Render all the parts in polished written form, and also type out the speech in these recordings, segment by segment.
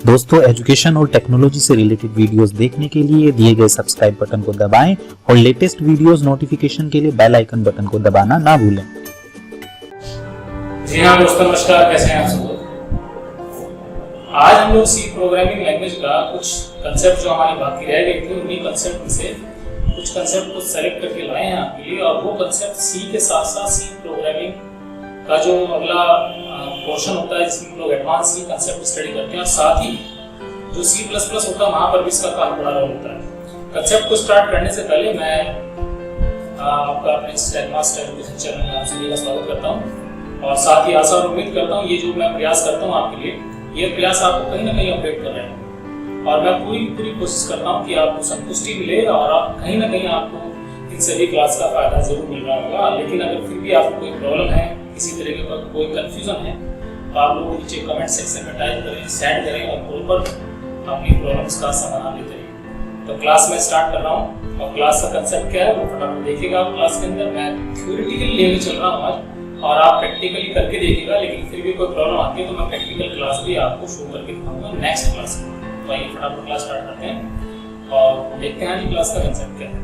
दोस्तों, एजुकेशन और टेक्नोलॉजी से रिलेटेड वीडियोस देखने के लिए दिए गए सब्सक्राइब बटन को दबाएं और लेटेस्ट वीडियोस नोटिफिकेशन के लिए बेल आइकन बटन को दबाना ना भूलें। जी हाँ दोस्तों, नमस्कार। कैसे हैं आप सब लोग? आज हम लोग सी प्रोग्रामिंग लैंग्वेज का कुछ कंसेप्ट जो हमारी बाकी रह गई थी, उन्हीं कंसेप्ट में से कुछ कंसेप्ट को सेलेक्ट करके लाए हैं आपके लिए। और वो कंसेप्ट सी के साथ साथ सी प्रोग्रामिंग का जो अगला पोर्शन होता है जिसमें लोग एडवांस सी कंसेप्ट स्टडी करते हैं, और साथ ही जो सी प्लस प्लस होता है वहाँ पर भी इसका काफी बड़ा रोल होता है। कंसेप्ट को स्टार्ट करने से पहले मैं आपका अपने स्टैक मास्टर एजुकेशन चैनल में आप सभी का स्वागत करता हूँ, और साथ ही आशा और उम्मीद करता हूँ ये जो मैं प्रयास करता हूँ आपके लिए, ये प्रयास आपको कहीं ना कहीं अपडेट कर रहे हैं। और मैं पूरी कोशिश करता हूँ कि आपको संतुष्टि मिले और आप कहीं ना कहीं आपको इन सभी क्लास का फायदा जरूर मिल रहा होगा। लेकिन अगर फिर भी आपको कोई प्रॉब्लम है, किसी तरीके का कोई कंफ्यूजन है, तो आप लोग नीचे कमेंट सेक्शन में टाइप करें, सेंड करें और कॉल पर अपनी प्रॉब्लम्स का समाधान लेते रहिए। तो क्लास में स्टार्ट कर रहा हूँ, और क्लास का कंसेप्ट क्या है वो फटाफट देखिएगा। क्लास के अंदर मैं थ्योरेटिकली लेके चल रहा हूँ आज, और आप प्रैक्टिकली करके देखिएगा। लेकिन फिर भी कोई प्रॉब्लम आती है तो मैं प्रैक्टिकल क्लास भी आपको शो करके दिखाऊंगा नेक्स्ट क्लास में। तो आइए फटाफट क्लास स्टार्ट करते हैं और देखते हैं आज क्लास का कंसेप्ट क्या है।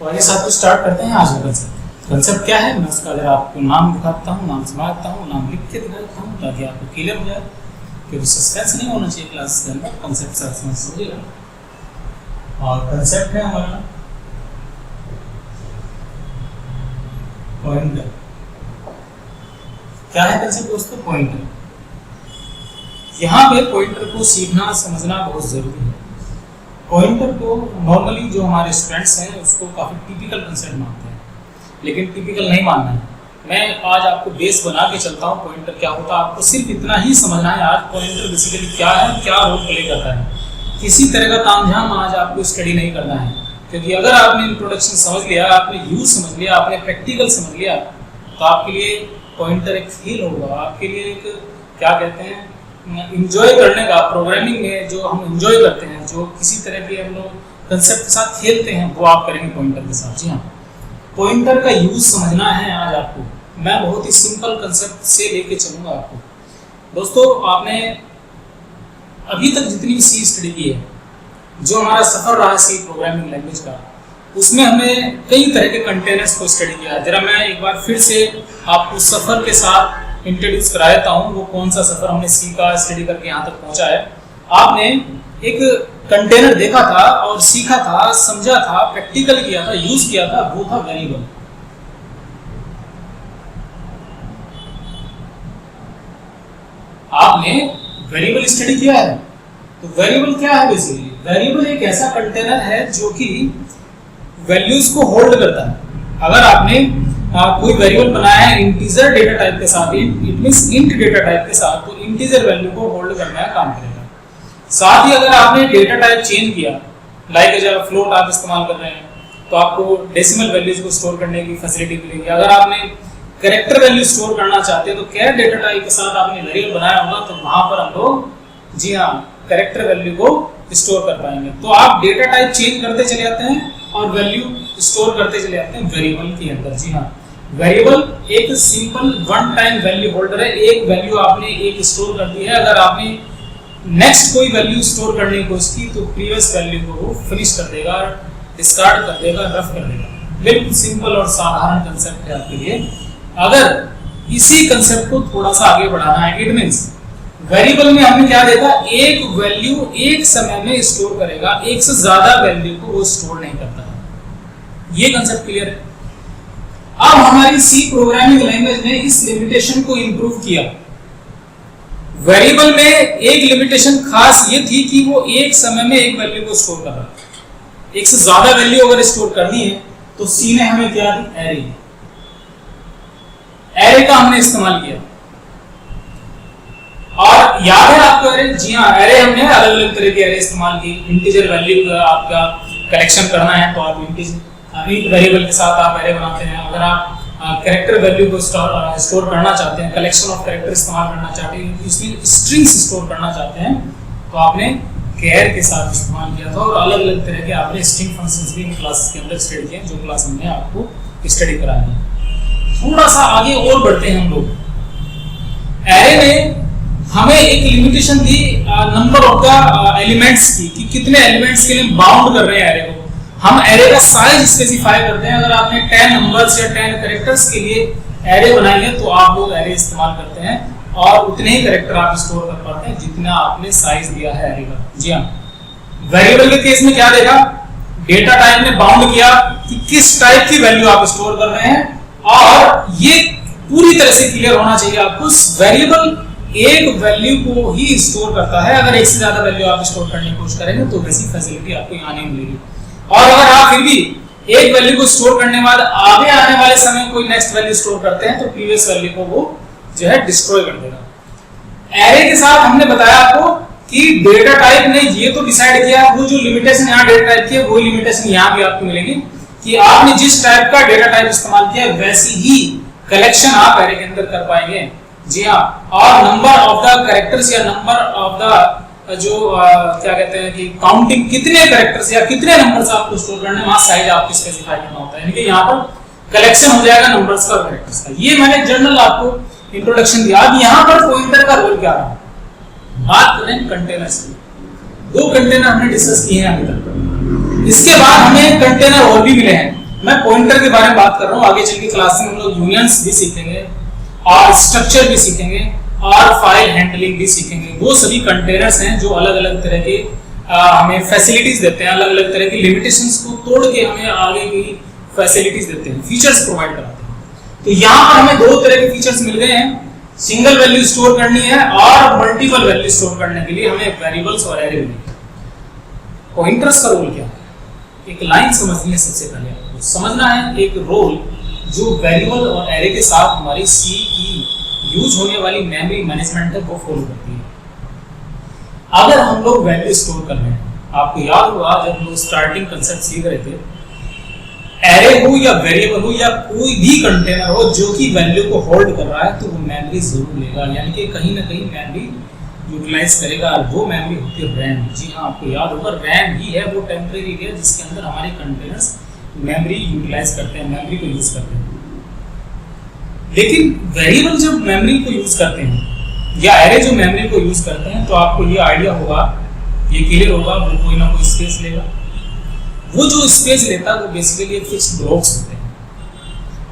तो आइए साथ को स्टार्ट करते हैं आज का कंसेप्ट। कंसेप्ट क्या है मैं उसका अगर आपको नाम दिखाता हूँ, नाम समझाता हूँ, नाम लिख के दिखाता हूँ ताकि आपको क्लियर हो जाए, क्योंकि सस्पेंस नहीं होना चाहिए क्लास के अंदर। कंसेप्ट समझिएगा। और कंसेप्ट है हमारा पॉइंटर। क्या है कंसेप्ट दोस्तों? पॉइंटर। यहाँ पे पॉइंटर को सीखना समझना बहुत जरूरी है। पॉइंटर को नॉर्मली जो हमारे स्टूडेंट्स हैं उसको काफी टिपिकल कंसेप्ट मानते हैं, लेकिन टिपिकल नहीं मानना है। मैं आज आपको बेस बना के चलता हूँ। पॉइंटर क्या होता है आपको सिर्फ इतना ही समझना है आज। पॉइंटर बेसिकली क्या है, क्या रोल प्ले करता है। किसी तरह का तामझाम आज आपको स्टडी नहीं करना है, क्योंकि अगर आपने इंट्रोडक्शन समझ लिया, आपने यूज समझ लिया, आपने प्रैक्टिकल समझ लिया, तो आपके लिए पॉइंटर एक फील होगा, आपके लिए एक क्या कहते हैं इंजॉय करने का। प्रोग्रामिंग में जो हम इंजॉय करते हैं, जो किसी तरह के हम लोग कंसेप्ट के साथ खेलते हैं, वो आप करेंगे पॉइंटर के साथ। जी हाँ, पॉइंटर का यूज समझना है आज आपको। मैं बहुत ही सिंपल कंसेप्ट से लेके चलूंगा आपको। दोस्तों, आपने अभी तक जितनी भी सी स्टडी की है, जो हमारा सफर रहा सी प्रोग्रामिंग लैंग्वेज का, उसमें हमने कई तरह के कंटेनर्स को स्टडी किया। जरा मैं एक बार फिर से आपको सफर के साथ इंट्रोड्यूस करा देता हूँ। वो कौन सा सफर हमने सी का स्टडी करके यहाँ तक पहुँचा है। आपने एक कंटेनर देखा था और सीखा था, समझा था, प्रैक्टिकल किया था, यूज किया था, वो था वेरिएबल। आपने वेरिएबल स्टडी किया है। तो वेरिएबल क्या है? बेसिकली वेरिएबल एक ऐसा कंटेनर है जो कि वैल्यूज को होल्ड करता है। अगर आपने कोई वेरिएबल बनाया है इंटीजर डेटा टाइप के साथ, it means int data type के साथ, तो इंटीजर वैल्यू को होल्ड करने का काम करेगा। साथ ही अगर आपने डेटा टाइप चेंज किया, लाइक जब फ्लोट आप इस्तेमाल कर रहे हैं, तो आपको डेसिमल वैल्यूज को स्टोर करने की फैसिलिटी मिलेगी। अगर आपने कैरेक्टर वैल्यू स्टोर करना चाहते हैं, तो कैर डेटा टाइप के साथ आपने वेरिएबल बनाया होगा, तो वहां पर हम लोग जी हाँ कैरेक्टर वैल्यू को स्टोर कर पाएंगे। तो आप डेटा टाइप चेंज करते चले जाते हैं और वैल्यू स्टोर करते चले जाते हैं वेरिएबल के अंदर। जी हाँ, वेरिएबल एक simple one time value holder है। एक वैल्यू आपने एक स्टोर कर दी है, अगर आपने नेक्स्ट कोई वैल्यू स्टोर करने की कोशिश की तो प्रीवियस वैल्यू को वो फिनिश कर देगा, डिस्कार्ड कर देगा, रफ कर देगा। बिल्कुल सिंपल और साधारण कंसेप्ट है आपके लिए। अगर इसी कंसेप्ट को थोड़ा सा आगे बढ़ाना है, इट मींस वेरिएबल में हमने क्या देखा, एक वैल्यू एक समय में स्टोर करेगा, एक से ज्यादा वैल्यू को वो स्टोर नहीं करता है। ये कंसेप्ट क्लियर है। अब हमारी सी प्रोग्रामिंग लैंग्वेज ने इस लिमिटेशन को इंप्रूव किया। वेरिएबल में एक लिमिटेशन खास ये थी कि वो एक समय में एक वैल्यू को स्टोर कर रहा है। एक से ज्यादा वैल्यू अगर स्टोर करनी है तो सी ने हमें क्या दी? एरे। एरे का हमने इस्तेमाल किया। और याद है आपको एरे? जी हाँ, एरे हमने अलग अलग तरह के एरे इस्तेमाल की। इंटीजर वैल्यू का आपका कलेक्शन करना है तो आप इंट वेरिएबल के साथ आप एरे बनाते हैं। अगर आप कैरेक्टर वैल्यू को स्टोर करना चाहते हैं, कलेक्शन ऑफ कैरेक्टर इस्तेमाल करना चाहते हैं, इसमें स्ट्रिंग्स स्टोर करना चाहते हैं, तो आपने केयर के साथ इस्तेमाल किया था और अलग अलग तरह के आपने स्ट्रिंग फंक्शंस भी इन क्लासेस के अंदर स्टडी किए, जो क्लास हमने आपको स्टडी कराई है। थोड़ा सा आगे और बढ़ते हैं हम लोग। एरे में हमें एक limitation the number of the elements की, कि कितने एलिमेंट्स के लिए बाउंड कर रहे हैं एरे को। हम एरे का साइज स्पेसिफाई करते हैं। अगर आपने 10 नंबर्स या 10 कैरेक्टर्स के लिए एरे बनाई है तो आप लोग एरे इस्तेमाल करते हैं और उतने ही कैरेक्टर आप स्टोर कर पाते हैं जितना आपने साइज दिया है एरे का। जी हाँ, वेरिएबल के केस में क्या देखा, डेटा टाइप ने बाउंड किया कि किस टाइप की वैल्यू आप स्टोर कर रहे हैं, और ये पूरी तरह से क्लियर होना चाहिए आपको। वेरिएबल एक वैल्यू को ही स्टोर करता है। अगर एक से ज्यादा वैल्यू आप स्टोर करने की कोशिश करेंगे तो वैसी फैसिलिटी आपको यहाँ नहीं मिलेगी। और अगर आप फिर भी एक वैल्यू को स्टोर करने के बाद आगे आने वाले समय कोई नेक्स्ट वैल्यू स्टोर करते हैं तो प्रीवियस वैल्यू को वो जो है डिस्ट्रॉय कर देगा। एरे के साथ हमने बताया आपको कि डेटा टाइप ने ये तो डिसाइड किया, वो जो लिमिटेशन यहाँ डेटा टाइप की है वही लिमिटेशन यहाँ भी आपको मिलेगी कि आपने जिस टाइप का डेटा टाइप इस्तेमाल किया वैसी ही कलेक्शन आप एरे के अंदर कर पाएंगे। जी हाँ, और नंबर ऑफ द कैरेक्टर्स या नंबर ऑफ द जो क्या कहते हैं कि काउंटिंग, कितने कैरेक्टर्स या कितने नंबर्स आपको स्टोर करने, वहां साइज आपको स्पेसिफाई करना होता है। यानी कि यहाँ पर कलेक्शन हो जाएगा नंबर्स का और कैरेक्टर्स का। ये मैंने जनरल आपको इंट्रोडक्शन दिया। अब यहाँ पर पॉइंटर का रोल क्या रहा, बात करें कंटेनर्स की। 2 कंटेनर हमने डिस्कस किए हैं अभी तक। इसके बाद हमें कंटेनर और भी मिले हैं। मैं पॉइंटर के बारे में बात कर रहा हूँ। आगे चल के क्लास में हम लोग यूनियंस भी सीखेंगे और स्ट्रक्चर भी सीखेंगे और फाइल हैंडलिंग भी सीखेंगे। वो सभी कंटेनर्स हैं जो अलग अलग तरह के हमें फैसिलिटीज देते हैं, अलग अलग तरह की लिमिटेशंस को तोड़ के हमें आगे की फैसिलिटीज देते हैं, फीचर्स प्रोवाइड कराते हैं। तो यहाँ पर हमें 2 तरह के फीचर्स मिल गए हैं। सिंगल वैल्यू स्टोर करनी है और मल्टीपल वैल्यू स्टोर करने के लिए हमें वेरिएबल्स और एरे मिलेंगे। पॉइंटर्स का रोल क्या है, एक लाइन समझनी है। सबसे पहले आपको समझना है एक रोल जो वेरिएबल और एरे के साथ हमारी सी की यूज होने वाली मेमोरी मैनेजमेंट है वो फॉलो करती है। अगर हम लोग वैल्यू स्टोर कर रहे हैं, आपको याद होगा जब हम लोग स्टार्टिंग कंसेप्ट सीख रहे थे, एरे हो या वेरिएबल हो या कोई भी कंटेनर हो जो कि वैल्यू को होल्ड कर रहा है तो वो मेमोरी जरूर लेगा, यानी कि कहीं ना कहीं मेमोरी यूटिलाइज करेगा। वो मेमोरी होती है रैम। जी हाँ, आपको याद होगा रैम ही है वो टेम्परेरी है जिसके अंदर हमारे कंटेनर्स मेमोरी यूटिलाइज करते हैं, मेमोरी को यूज करते हैं। लेकिन वेरिएबल जब मेमोरी को यूज करते हैं या एरे जो मेमोरी को यूज करते हैं तो आपको ये आइडिया होगा, ये क्लियर होगा, वो कोई ना कोई स्पेस लेगा। वो जो स्पेस लेता है वो बेसिकली एक फिक्स्ड ब्लॉक्स होते हैं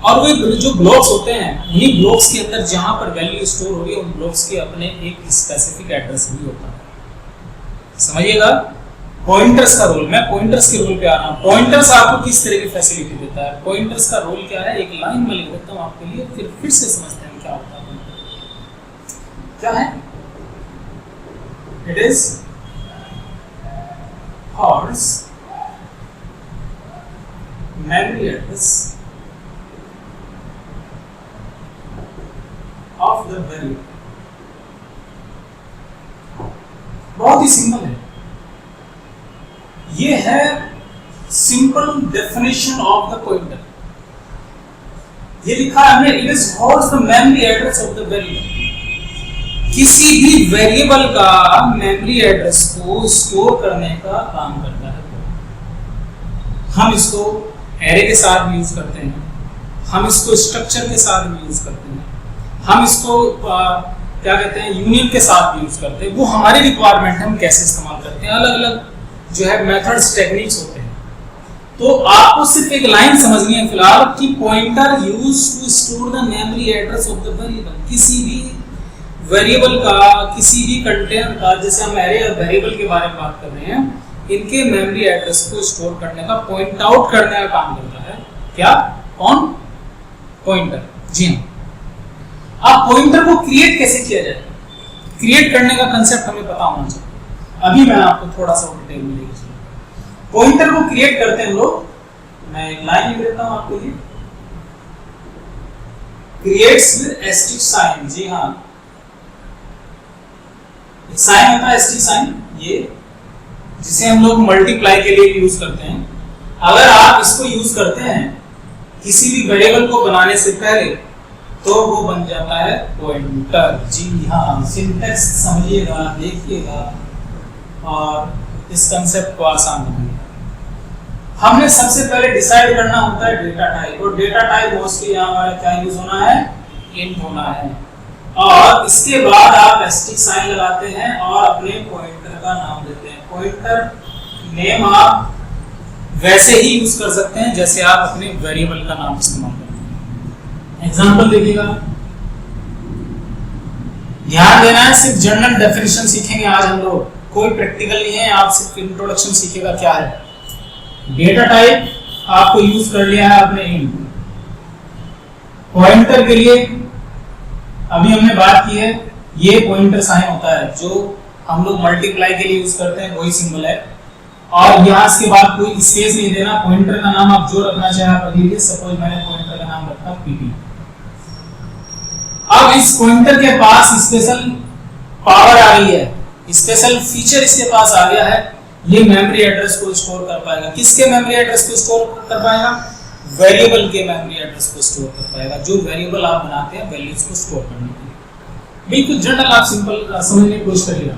और वो जो ब्लॉक्स होते हैं उन्हीं ब्लॉक्स के अंदर जहां पर वैल्यू स्टोर हो रही है उन ब्लॉक्स के अपने एक स्पेसिफिक एड्रेस भी होता है। समझिएगा पॉइंटर्स का रोल। मैं पॉइंटर्स के रोल पे आ रहा हूँ। पॉइंटर्स आपको किस तरह की फैसिलिटी देता है, पॉइंटर्स का रोल क्या है, एक लाइन में लिख देता हूँ आपके लिए, फिर से समझते हैं क्या होता है। क्या है, it is horse memory address of the variable। बहुत ही सिंपल है, ये है simple definition of the pointer. ये लिखा है हमने, it is halls the memory address of the variable. किसी भी वेरिएबल का मेमोरी एड्रेस को स्टोर करने का काम करता है। हम इसको एरे के साथ भी यूज करते हैं, हम इसको स्ट्रक्चर के साथ भी यूज करते हैं, हम इसको क्या कहते हैं यूनियन के साथ भी यूज करते हैं। वो हमारी रिक्वायरमेंट है, हम कैसे इस्तेमाल करते हैं, अलग अलग जो है मेथड्स टेक्निक्स होते हैं। तो आपको सिर्फ एक लाइन समझनी है फिलहाल कि pointer use to store the memory address of the variable. किसी भी वेरिएबल का, किसी भी कंटेनर का, जैसे हम एरे और वेरिएबल के बारे में बात कर रहे हैं, इनके मेमोरी एड्रेस को स्टोर करने का, पॉइंट आउट करने का काम करता है। क्या? कौन? पॉइंटर। जी हाँ। अब पॉइंटर को क्रिएट कैसे किया जाए, क्रिएट करने का कंसेप्ट हमें पता होना चाहिए। अभी मैं आपको थोड़ा सा डिटेल में लेके चलूंगा। पॉइंटर को क्रिएट करते हैं लोग, मैं एक लाइन लिख देता हूं आपके लिए, क्रिएट्स विद एस्टेरिस्क साइन। जी हाँ, एक साइन होता है एस्टेरिस्क साइन, ये जिसे हम लोग मल्टीप्लाई के लिए यूज करते हैं। अगर आप इसको यूज करते हैं किसी भी वेरिएबल को बनाने से पहले तो वो बन जाता है पॉइंटर। जी हाँ, सिंटैक्स समझिएगा, देखिएगा। और इस कंसेप्ट को आसान बनाएंगे। हमने सबसे पहले डिसाइड करना होता है डेटा टाइप, और डेटा टाइप मोस्टली यहाँ हमारा क्या यूज होना है, इंट होना है। और इसके बाद आप एस्टिक साइन लगाते हैं और अपने पॉइंटर का नाम देते हैं। पॉइंटर नेम आप वैसे ही यूज कर सकते हैं जैसे आप अपने वेरिएबल का नाम इस्तेमाल करते हैं। एग्जांपल देखिएगा, ध्यान देना है, सिर्फ जनरल डेफिनेशन सीखेंगे आज हम लोग, कोई प्रैक्टिकल नहीं है, आप सिर्फ इंट्रोडक्शन सीखेगा क्या है। डेटा टाइप आपको यूज कर लिया है आपने इंट। पॉइंटर के लिए अभी हमने बात की है, ये पॉइंटर साइन होता है जो हम लोग मल्टीप्लाई के लिए यूज करते हैं, वही सिंबल है। और यहाँ इसके बाद कोई स्पेस नहीं देना, पॉइंटर का नाम आप जो रखना चाहे आप रख लीजिए। सपोज मैंने पॉइंटर का नाम रखा पीपी। अब इस पॉइंटर के पास स्पेशल पावर आ रही है, स्पेशल फीचर इसके पास आ गया है, ये मेमोरी एड्रेस को स्टोर कर पाएगा। किसके मेमोरी एड्रेस को स्टोर कर पाएगा, वेरिएबल के मेमोरी एड्रेस को स्टोर कर पाएगा। जो वेरिएबल आप बनाते हैं वैल्यूज को स्टोर करने के लिए, बिल्कुल जनरल आप सिंपल समझने की कोशिश करिएगा।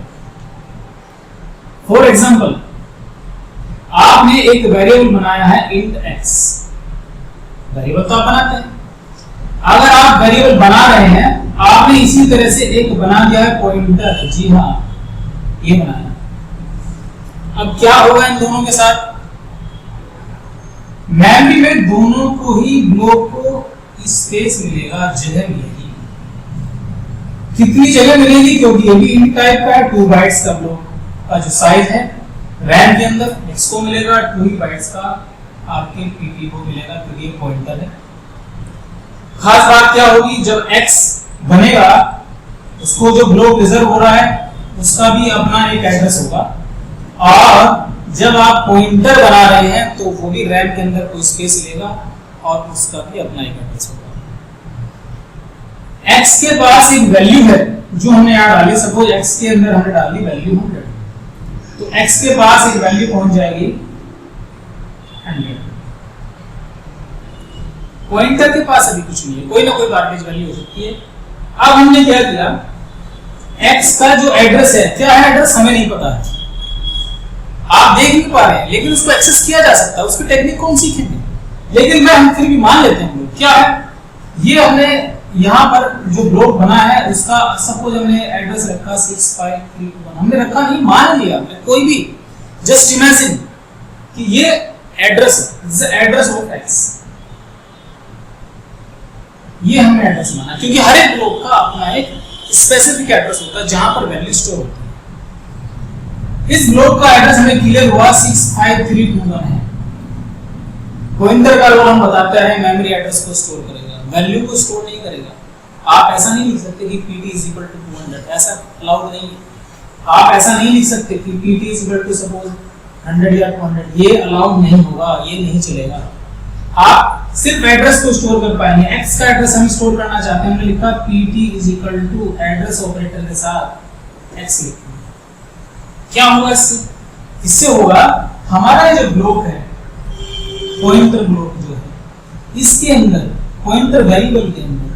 फॉर एग्जांपल, आपने एक वेरिएबल बनाया है इंट x, वेरिएबल तो आप बनाते हैं। अगर आप वेरिएबल बना रहे हैं, आपने इसी तरह से एक बना दिया है पॉइंटर, जी हाँ ये बनाया। अब क्या होगा इन दोनों के साथ, मेमोरी में दोनों को ही ब्लॉक को स्पेस मिलेगा, जगह मिलेगी। कितनी जगह मिलेगी, क्योंकि ये भी इंट टाइप का है, 2 बाइट्स का ब्लॉक का जो साइज है रैम के अंदर, x को मिलेगा 2 बाइट्स का, आपके पीपी को मिलेगा, क्योंकि ये पॉइंटर है। खास बात क्या होगी, जब x बनेगा उसको जो ब्लॉक रिजर्व हो रहा है उसका भी अपना एक एड्रेस होगा, और जब आप पॉइंटर बना रहे हैं तो वो भी रैम के अंदर कोई स्पेस लेगा और उसका भी अपना एक एड्रेस होगा। x के पास एक वैल्यू है जो हमने यहाँ डाली, सपोज x के अंदर हमने डाली वैल्यू 100, तो x के पास एक वैल्यू पहुंच जाएगी 100। पॉइंटर के पास अभी कुछ नहीं है, कोई ना कोई गार्बेज वैल्यू हो सकती है। अब हमने क्या किया, x का जो एड्रेस है, क्या है एड्रेस हमें नहीं पता है, आप देख नहीं पा रहे हैं, लेकिन उसको एक्सेस किया जा सकता है। उसकी टेक्निक कौन सीखेंगे, लेकिन हम फिर भी मान लेते हैं लोग क्या है, ये हमने यहाँ पर जो ब्लॉक बना है उसका सपोज हमने एड्रेस रखा 65321, हमने रखा नहीं, मान लिया कोई भी, जस्ट इमेजिन कि ये एड्रेस है, एड्रेस ऑफ x, ये हमने एड्रेस माना, क्योंकि हर एक ब्लॉक का अपना एक स्पेसिफिक एड्रेस होता है जहां पर वैल्यू स्टोर होती है। इस ब्लॉक का एड्रेस हमें क्लियर हुआ 65321 है। पॉइंटर का रोल हम बताते हैं मेमोरी एड्रेस को स्टोर करेगा, वैल्यू को स्टोर नहीं करेगा। आप ऐसा नहीं लिख सकते कि pt = 200, ऐसा अलाउड नहीं है। आप ऐसा नहीं लिख सकते कि pt = सपोज 100 या 200, ये अलाउड नहीं होगा, ये नहीं चलेगा। आप सिर्फ एड्रेस को स्टोर कर पाएंगे। x का एड्रेस हम स्टोर करना चाहते हैं, हमने लिखा pt = एड्रेस ऑपरेटर के साथ x लिखा। क्या होगा इससे होगा हमारा जो ब्लॉक है, पॉइंटर ब्लॉक जो है, इसके अंदर पॉइंटर वेरिएबल के अंदर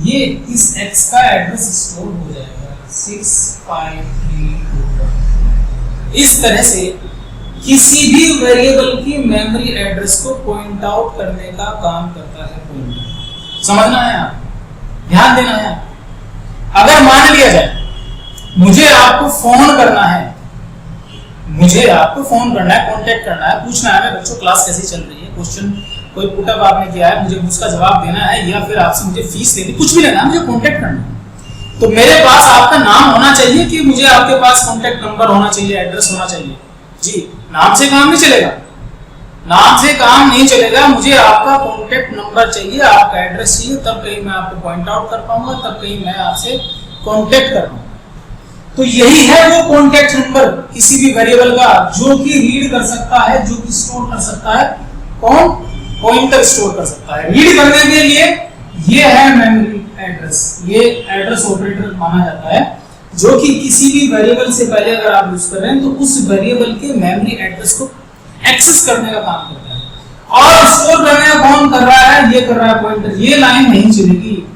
ये इस x का एड्रेस स्टोर हो जाएगा 65321। इस तरह से किसी भी वेरिएबल की मेमोरी एड्रेस को पॉइंट आउट करने का काम करता है पॉइंटर। समझना है आप, ध्यान देना है। अगर मान लिया जाए मुझे आपको फोन करना है, कांटेक्ट करना है, पूछना है बच्चों क्लास कैसी चल रही है, क्वेश्चन कोई पुटअप आपने किया है, मुझे उसका जवाब देना है, या फिर आपसे मुझे फीस लेनी, कुछ भी लेना है, मुझे कांटेक्ट करना है, तो मेरे पास आपका नाम होना चाहिए कि मुझे आपके पास कांटेक्ट नंबर होना चाहिए, एड्रेस होना चाहिए। जी, नाम से काम नहीं चलेगा, नाम से काम नहीं चलेगा, मुझे आपका कांटेक्ट नंबर चाहिए, आपका एड्रेस चाहिए, तब कहीं मैं आपको पॉइंट आउट कर पाऊंगा, तब कहीं मैं आपसे कांटेक्ट कर पाऊंगा। तो यही है वो कांटेक्ट नंबर किसी भी वेरिएबल का, जो कि रीड कर सकता है, जो कि स्टोर कर सकता है, कौन, पॉइंटर स्टोर कर सकता है। रीड करने के लिए ये है मेमोरी एड्रेस, ये एड्रेस ऑपरेटर माना जाता है, जो कि किसी भी वेरिएबल से पहले अगर आप यूज कर रहे हैं तो उस वेरिएबल के मेमोरी एड्रेस को एक्सेस करने का काम करता है। और स्टोर करने का कौन कर रहा है, ये कर रहा है पॉइंटर। ये लाइन नहीं चलेगी,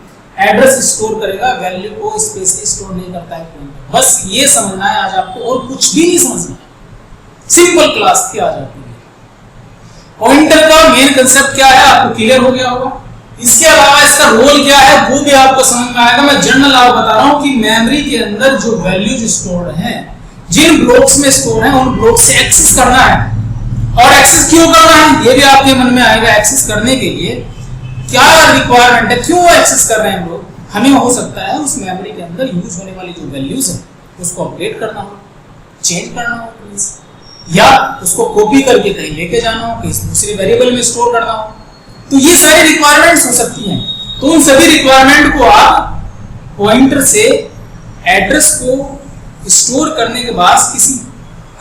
एड्रेस स्टोर करेगा, वैल्यू को स्पेस स्टोर नहीं करता है पॉइंटर। बस ये समझना है आज आपको, और कुछ भी नहीं समझना है। सिंपल क्लास थी आज आपके लिए। पॉइंटर का मेन कंसेप्ट क्या है आपको क्लियर हो गया होगा। इसके अलावा इसका रोल क्या है वो भी आपको समझ में आएगा। मैं जनरल आपको बता रहा हूं कि मेमोरी के अंदर जो वैल्यूज स्टोर्ड हैं, जिन ब्लॉक्स में स्टोर हैं, उन ब्लॉक से एक्सेस करना है। और एक्सेस क्यों करना है ये भी आपके मन में आएगा। एक्सेस करने के लिए क्या रिक्वायरमेंट है, क्यों एक्सेस कर रहे हैं हम लोग। हमें हो सकता है उस मेमोरी के अंदर यूज होने वाली जो वैल्यूज है उसको अपडेट करना हो, चेंज करना हो, या उसको कॉपी करके कहीं लेके जाना हो, किसी दूसरे वेरिएबल में स्टोर करना हो। तो ये सारी रिक्वायरमेंट्स हो सकती हैं। तो उन सभी रिक्वायरमेंट को आप पॉइंटर से एड्रेस को स्टोर करने के बाद किसी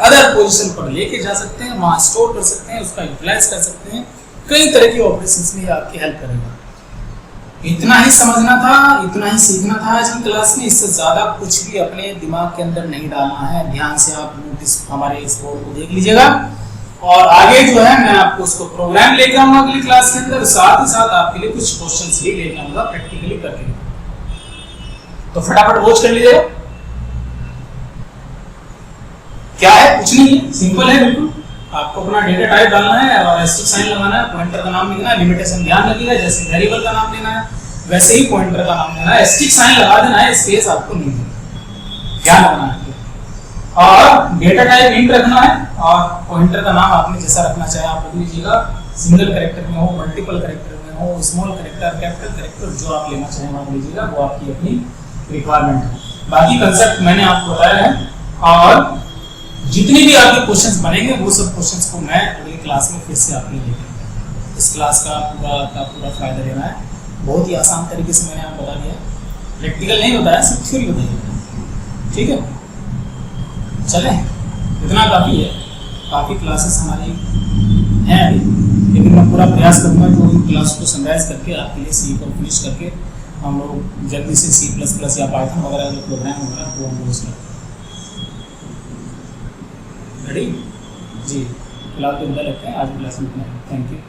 अदर पोजीशन पर लेके जा सकते हैं, वहां स्टोर कर सकते हैं, उसका यूटिलाइज कर सकते हैं। कई तरह की ऑपरेशंस में आपकी हेल्प करेगा। इतना ही समझना था, इतना ही सीखना था आज की क्लास में। इससे ज्यादा कुछ भी अपने दिमाग के अंदर नहीं डालना है। ध्यान से आप नोटिस हमारे इस बोर्ड को देख लीजिएगा, और आगे जो है मैं आपको उसको प्रोग्राम लेके आऊंगा अगली क्लास के अंदर। साथ ही साथ आपके लिए कुछ क्वेश्चंस भी लेके आऊंगा प्रैक्टिकली करके। तो फटाफट वॉच कर लीजिएगा। क्या है, कुछ नहीं है, सिंपल है बिल्कुल। आपको अपना डेटा टाइप डालना है और एस्टेरिस्क साइन लगाना है, पॉइंटर का नाम लिखना है, लिमिटेशन ध्यान रखिएगा। जैसे वेरिएबल का नाम लेना है वैसे ही पॉइंटर का नाम लेना है। एस्टेरिस्क साइन लगा देना है, स्पेस आपको नहीं देना, ध्यान रखना है। और डेटा टाइप इंट रखना है, और पॉइंटर का नाम आपने जैसा रखना चाहे आप रख लीजिएगा। सिंगल कैरेक्टर में हो, मल्टीपल कैरेक्टर में हो, स्मॉल कैरेक्टर, कैपिटल कैरेक्टर, जो आप लेना चाहें आप लीजिएगा, वो आपकी अपनी रिक्वायरमेंट है। बाकी कंसेप्ट मैंने आपको बताया है, और जितने भी आपके क्वेश्चंस बनेंगे वो सब क्वेश्चंस को मैं अगली क्लास में फिर से आपके लिए लेकर इस क्लास का पूरा फायदा लेना है। बहुत ही आसान तरीके से मैंने आपको बता दिया, प्रैक्टिकल नहीं बताया, सिर्फ थ्योरी बताइए, ठीक है। चले, इतना काफ़ी है। काफ़ी क्लासेस हमारी हैं अभी, लेकिन मैं पूरा प्रयास करूँगा जो इन क्लास को समराइज करके आपके लिए सी को फिनिश करके हम लोग जल्दी से C++ या पाइथन वगैरह जो प्रोग्राम वगैरह वो हम लोग उसमें रेडी जी। फिलहाल तो इधर लगते हैं आज क्लास में। Thank you.